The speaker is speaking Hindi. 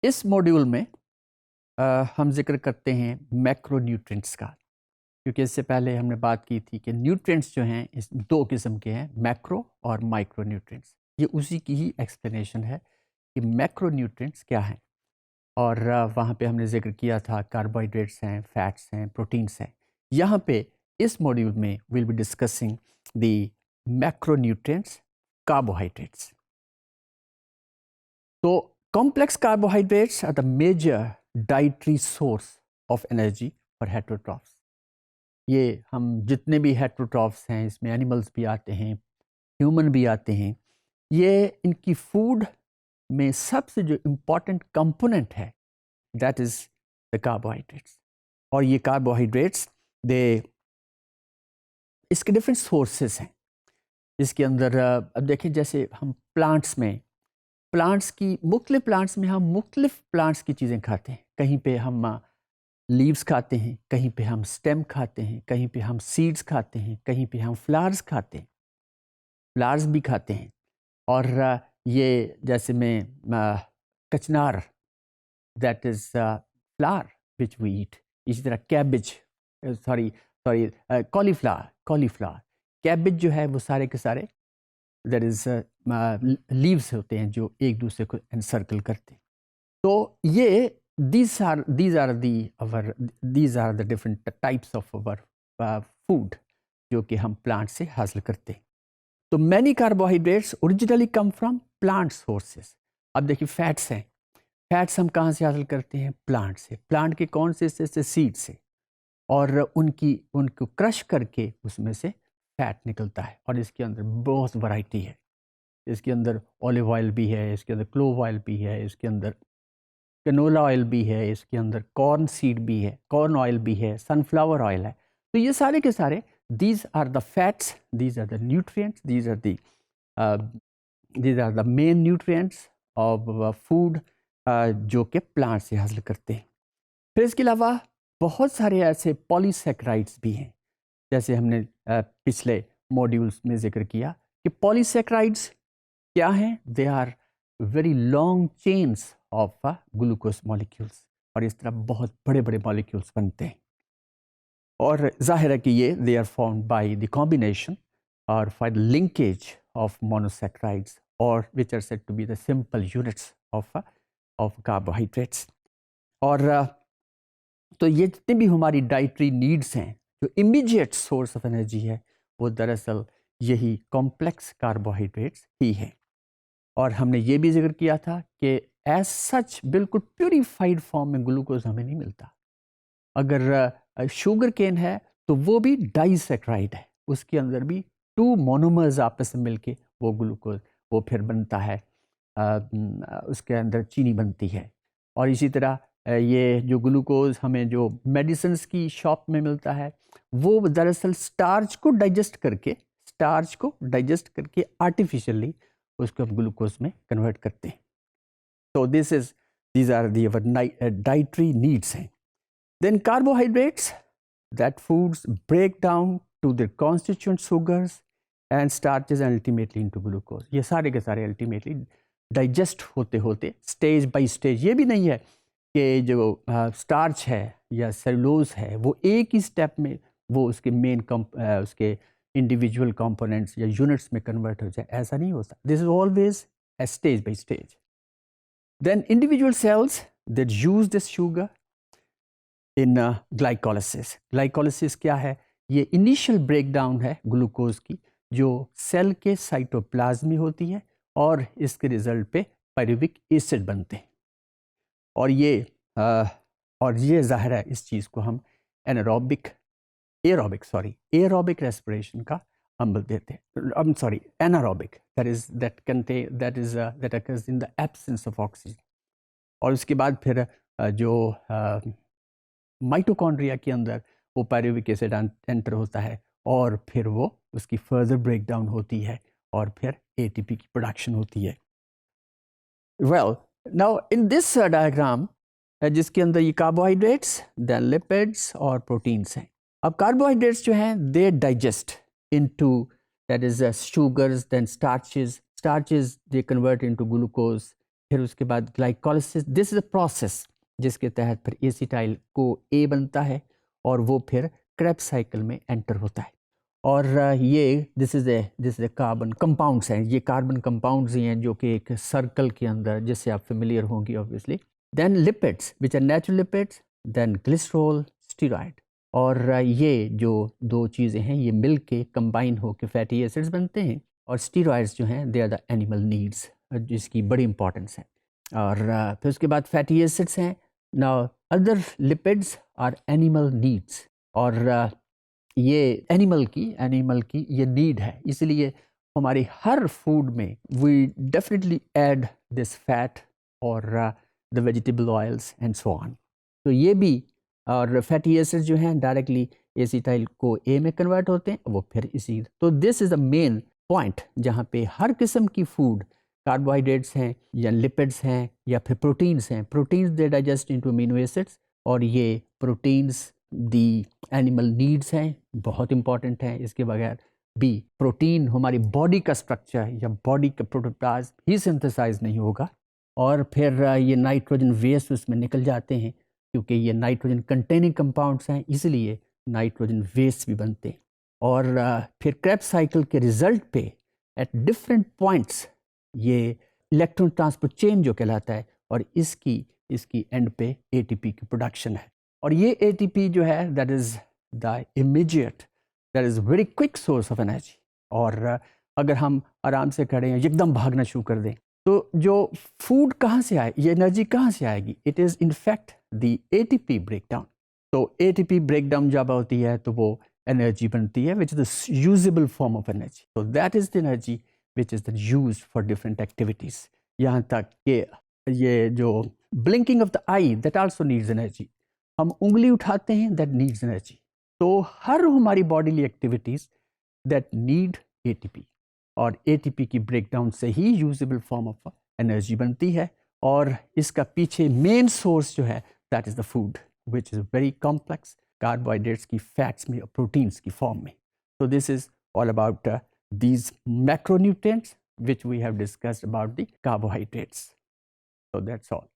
इस मॉड्यूल में हम जिक्र करते हैं मैक्रोन्यूट्रिएंट्स का, क्योंकि इससे पहले हमने बात की थी कि न्यूट्रिएंट्स जो हैं इस दो किस्म के हैं, मैक्रो और माइक्रोन्यूट्रिएंट्स। ये उसी की ही एक्सप्लेनेशन है कि मैक्रोन्यूट्रिएंट्स क्या हैं। और वहाँ पे हमने जिक्र किया था कार्बोहाइड्रेट्स हैं, फैट्स हैं, प्रोटीन्स हैं। यहाँ पे इस मॉड्यूल में will be discussing the macronutrients, carbohydrates. तो complex carbohydrates are the major dietary source of energy for heterotrophs. ये हम जितने भी heterotrophs हैं, इसमें एनिमल्स भी आते हैं, ह्यूमन भी आते हैं, ये इनकी फूड में सबसे जो इम्पॉर्टेंट कंपोनेंट है दैट इज द कार्बोहाइड्रेट्स। और ये कार्बोहाइड्रेट्स इसके डिफरेंट सोर्सेस हैं। इसके अंदर अब देखें, जैसे हम प्लांट्स में मुख्तलिफ प्लांट्स में हम मुख्तलिफ प्लांट्स की चीज़ें खाते हैं। कहीं पे हम लीव्स खाते हैं, कहीं पे हम स्टेम खाते हैं, कहीं पे हम सीड्स खाते हैं, कहीं पे हम फ्लावर्स खाते हैं, फ्लावर्स भी खाते हैं। और ये जैसे में कचनार, that is flower which we eat. इसी तरह कैबिज, कॉलीफ्लावर कैबिज जो है वो सारे के सारे दैट इज़ लीव्स होते हैं जो एक दूसरे को एनसर्कल करते हैं। तो ये these are the different types of our food जो कि हम प्लांट से हासिल करते हैं। तो many carbohydrates originally come from plant sources। अब देखिए फैट्स हैं, फैट्स हम कहाँ से हासिल करते हैं? प्लांट से। प्लांट के कौन से सीड से, और उनको क्रश करके उसमें से फैट निकलता है। और इसके अंदर बहुत वैरायटी है। इसके अंदर ऑलिव ऑयल भी है, इसके अंदर क्लोव ऑयल भी है, इसके अंदर कैनोला ऑयल भी है, इसके अंदर कॉर्न सीड भी है, कॉर्न ऑयल भी है, सनफ्लावर ऑयल है। तो ये सारे के सारे these are the fats, these are the nutrients, these are the main nutrients of food जो कि प्लांट से हासिल करते हैं। फिर इसके अलावा बहुत सारे ऐसे पॉलीसैकेराइड्स भी हैं, जैसे हमने पिछले मॉड्यूल्स में जिक्र किया कि पॉलीसैकेराइड्स क्या हैं? They are very long chains of glucose molecules, और इस तरह बहुत बड़े बड़े मॉलिक्यूल्स बनते हैं। और जाहिर है कि ये they are formed by the combination और by the linkage of monosaccharides, और which are said to be the simple units of carbohydrates. और तो ये जितने भी हमारी डाइटरी नीड्स हैं, जो इमीडिएट सोर्स ऑफ एनर्जी है, वो दरअसल यही कॉम्प्लेक्स कार्बोहाइड्रेट्स ही है। और हमने ये भी जिक्र किया था कि एज सच बिल्कुल प्यूरिफाइड फॉर्म में ग्लूकोज हमें नहीं मिलता। अगर शुगर केन है तो वो भी डाइसैकेराइड है, उसके अंदर भी 2 मोनोमर्स आपस में मिलके वो ग्लूकोज वो फिर बनता है, उसके अंदर चीनी बनती है। और इसी तरह ये जो ग्लूकोज हमें जो मेडिसिन्स की शॉप में मिलता है, वो दरअसल स्टार्च को डाइजेस्ट करके आर्टिफिशियली उसको हम ग्लूकोज में कन्वर्ट करते हैं। तो these are the dietary needs हैं। Then carbohydrates, that foods break down to their constituent sugars and starches and ultimately into glucose। ये सारे के सारे अल्टीमेटली डाइजेस्ट होते होते स्टेज बाय स्टेज, ये भी नहीं है कि जो स्टार्च है या सेलुलोज है वो एक ही स्टेप में वो उसके उसके इंडिविजुअल कंपोनेंट्स या यूनिट्स में कन्वर्ट हो जाए, ऐसा नहीं होता। This is always a stage by stage. Then individual cells that use this sugar in glycolysis. Glycolysis क्या है? ये इनिशियल ब्रेकडाउन है ग्लूकोज की, जो सेल के साइटोप्लाज्म में होती है, और इसके रिजल्ट पे पायरुविक एसिड बनते हैं। और ये जाहिर है इस चीज़ को हम एरोबिक रेस्पिरेशन का अमल देते हैं। Anaerobic, that occurs in the absence of oxygen। और उसके बाद फिर जो माइटोकॉन्ड्रिया के अंदर वो पायरुविक एसिड एंटर होता है, और फिर वो उसकी फर्दर ब्रेकडाउन होती है, और फिर एटीपी की प्रोडक्शन होती है। Well, now in this diagram जिसके अंदर ये कार्बोहाइड्रेट्स, देन लिपिड्स और प्रोटीन्स हैं। अब कार्बोहाइड्रेट्स जो हैं they digest into that is sugars, then starches they convert into glucose, फिर उसके बाद glycolysis, this is a process जिसके तहत फिर एसिटाइल को ए बनता है और वो फिर क्रेब्स साइकिल में एंटर होता है। और ये this is a carbon compounds हैं, ये कार्बन कंपाउंड्स ही हैं जो कि एक सर्कल के अंदर, जिससे आप फेमिलियर होंगी obviously. Then lipids which are natural lipids, then glycerol, steroid. और ये जो दो चीज़ें हैं ये मिल के कंबाइन होकर फैटी एसिड्स बनते हैं। और स्टीरॉयड्स जो हैं they are the animal needs, जिसकी बड़ी इंपॉर्टेंस है। और फिर उसके बाद फैटी एसिड्स हैं। Now other lipids are animal needs, और ये एनिमल की ये नीड है, इसलिए हमारी हर फूड में we definitely add this fat और the vegetable oils and so on. तो ये भी, और फैटी एसिड्स जो हैं डायरेक्टली एसिटाइल को ए में कन्वर्ट होते हैं, वो फिर इसी। तो this is the main point जहाँ पे हर किस्म की फूड, कार्बोहाइड्रेट्स हैं या लिपिड्स हैं या फिर प्रोटीन्स हैं, प्रोटीन्स दे डाइजेस्ट इनटू अमीनो एसिड्स, और ये प्रोटीन्स दी एनिमल नीड्स हैं, बहुत इंपॉर्टेंट हैं। इसके बगैर भी प्रोटीन हमारी बॉडी का स्ट्रक्चर या बॉडी का प्रोटोप्लाज्म ही सिंथेसाइज नहीं होगा। और फिर ये नाइट्रोजन वेस्ट उसमें निकल जाते हैं, क्योंकि ये नाइट्रोजन कंटेनिंग कंपाउंड्स हैं, इसलिए नाइट्रोजन वेस्ट भी बनते हैं। और फिर क्रेब्स साइकिल के रिजल्ट पे एट डिफरेंट पॉइंट्स ये इलेक्ट्रॉन ट्रांसपोर्ट चेन जो कहलाता है, और इसकी एंड पे एटीपी की प्रोडक्शन है। और ये एटीपी जो है that is the immediate, that is very quick source of energy. और अगर हम आराम से खड़े हैं एकदम भागना शुरू कर दें, तो जो फूड कहाँ से आए, ये एनर्जी कहाँ से आएगी? It is in fact the ATP breakdown. तो एटीपी ब्रेकडाउन जब होती है तो वो एनर्जी बनती है which is the usable form of energy. तो that is the energy which is the use for different activities. यहाँ तक कि ये जो blinking of the eye that also needs energy. हम उंगली उठाते हैं, दैट नीड्स एनर्जी। तो हर हमारी bodily activities that need ATP, और एटीपी की ब्रेकडाउन से ही यूजेबल फॉर्म ऑफ एनर्जी बनती है। और इसका पीछे मेन सोर्स जो है that is the food which is very complex, carbohydrates की, फैट्स में, प्रोटीन्स की फॉर्म में। So this is all about these macronutrients which we have discussed about the carbohydrates. So that's all.